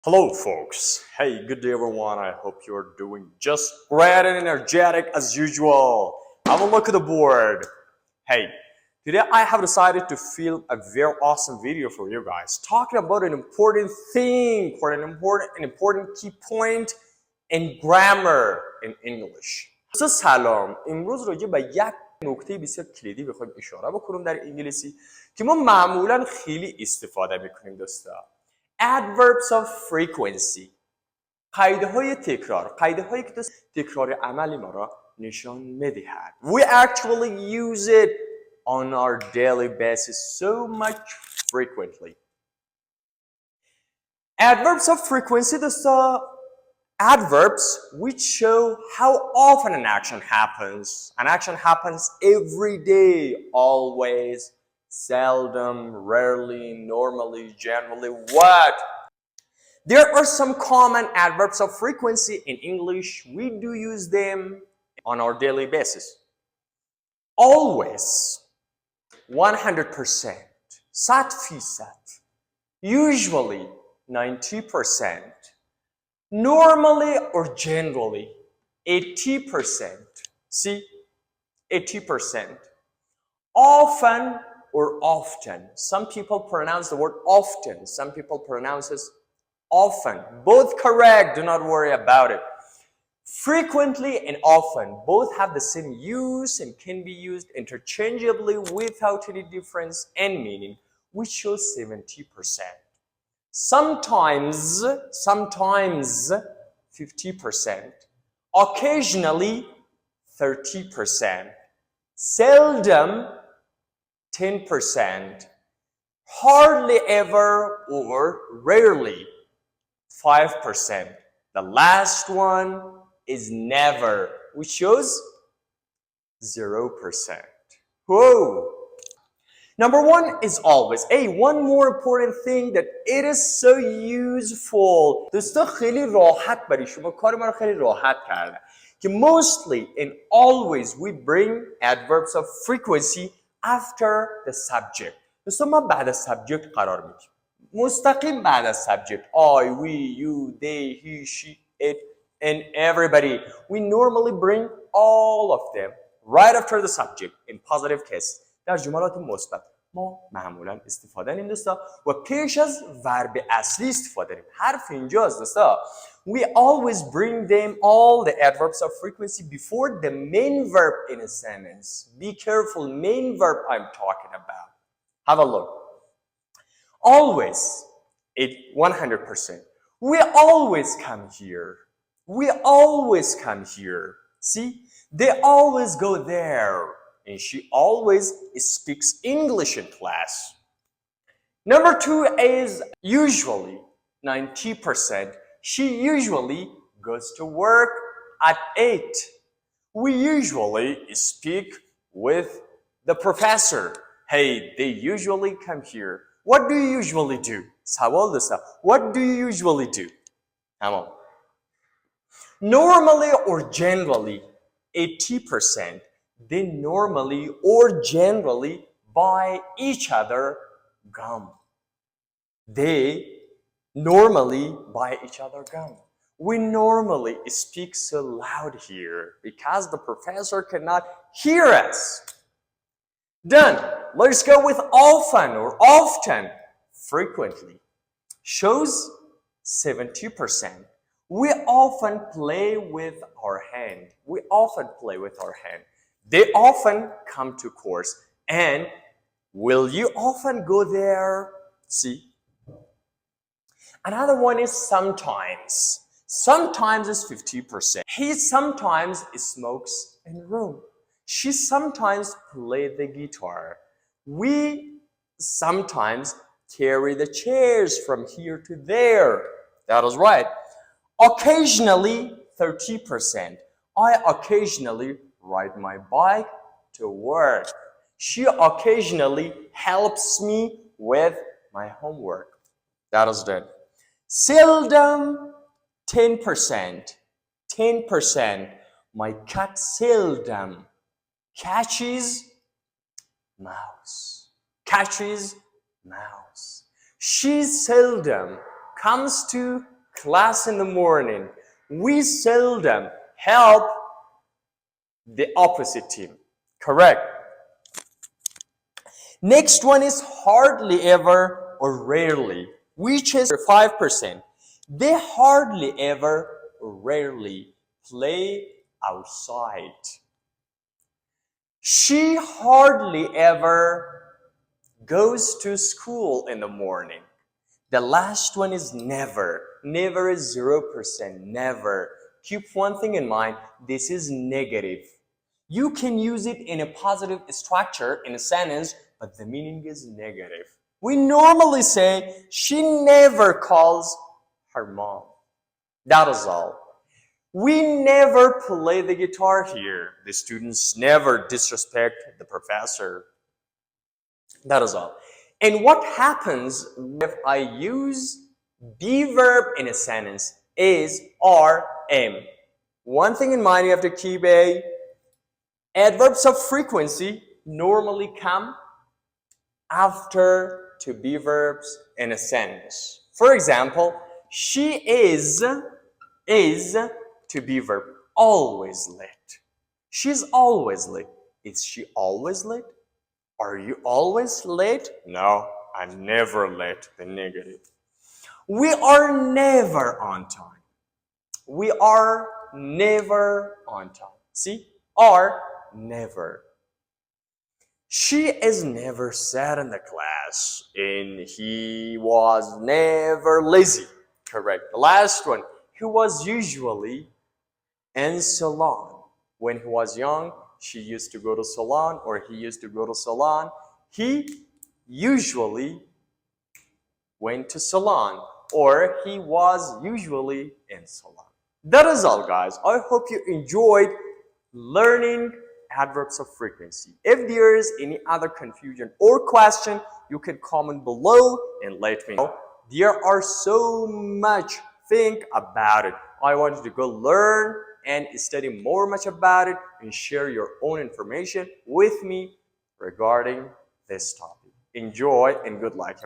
Hello, folks. Hey, good day, everyone. I hope you're doing just great and energetic as usual. Have a look at the board. Hey, today I have decided to film a very awesome video for you guys, talking about an important thing, for an important key point in grammar in English. دوستان سلام. امروز راجع به یک نکته بسیار کلیدی بخوایم اشاره بکنیم در انگلیسی که ما معمولا خیلی استفاده میکنیم دوستا. Adverbs of frequency. قاعده های تکرار. قاعده هایی که تکرار عملی ما را نشان میدهد. We actually use it on our daily basis so much frequently. Adverbs of frequency دوستا adverbs which show how often an action happens. An action happens every day, always, seldom, rarely, normally, generally, what? There are some common adverbs of frequency in English. We do use them on our daily basis. Always, 100%, 100%, usually, 90%, normally or generally, 80%. See, 80%. Often or often. Some people pronounce the word often. Some people pronounce it often. Both correct. Do not worry about it. Frequently and often. Both have the same use and can be used interchangeably without any difference in meaning, which shows 70%. Sometimes 50%, occasionally 30%, seldom 10%, hardly ever or rarely 5%. The last one is never, which shows 0%. Whoa! Number one is always. Hey, one more important thing that it is so useful. دوستا خیلی راحت برای شما کار ما رو خیلی راحت کرده که mostly and always we bring adverbs of frequency after the subject. دوستا ما بعد از subject قرار میدیم. مستقیم بعد از subject. I, we, you, they, he, she, it, and everybody. We normally bring all of them right after the subject in positive case. در جملات مثبت ما معمولا استفاده داریم دوستا و پیش از ورب اصلی استفاده داریم. حرف اینجاست دوستا. We always bring them all the adverbs of frequency before the main verb in a sentence. Be careful, main verb I'm talking about. Have a look. Always, 100%. We always come here. We always come here. See, they always go there. And she always speaks English in class. Number two is usually 90%. She usually goes to work at 8. We usually speak with the professor. Hey, they usually come here. What do you usually do? سوال دوستا. What do you usually do? Come on. Normally or generally, 80%. They normally or generally buy each other gum. They normally buy each other gum. We normally speak so loud here because the professor cannot hear us. Done. Let's go with often or often. Frequently. Shows 70%. We often play with our hand. We often play with our hand. They often come to course. And will you often go there? See? Another one is sometimes. Sometimes is 50%. He sometimes smokes in the room. She sometimes plays the guitar. We sometimes carry the chairs from here to there. That is right. Occasionally, 30%. I occasionally ride my bike to work. She occasionally helps me with my homework. That is it. Seldom, 10%. 10%. My cat seldom catches mouse. Catches mouse. She seldom comes to class in the morning. We seldom help the opposite team. Correct. Next one is hardly ever or rarely, which is 5%. They hardly ever or rarely play outside. She hardly ever goes to school in the morning. The last one is never. Never is 0%. Never. Keep one thing in mind. This is negative. You can use it in a positive structure in a sentence, but the meaning is negative. We normally say, she never calls her mom. That is all. We never play the guitar here. The students never disrespect the professor. That is all. And what happens if I use be verb in a sentence is RM. One thing in mind, you have to keep adverbs of frequency normally come after to be verbs in a sentence. For example, she is to be verb always late. She's always late. Is she always late? Are you always late? No, I'm never late. The negative. We are never on time. We are never on time. See? Are never. She is never sat in the class and he was never lazy. Correct. The last one. He was usually in salon. When he was young, she used to go to salon or he used to go to salon. He usually went to salon or he was usually in salon. That is all, guys. I hope you enjoyed learning adverbs of frequency. If there is any other confusion or question, you can comment below and let me know. There are so much think about it. I want you to go learn and study much about it and share your own information with me regarding this topic. Enjoy and good luck.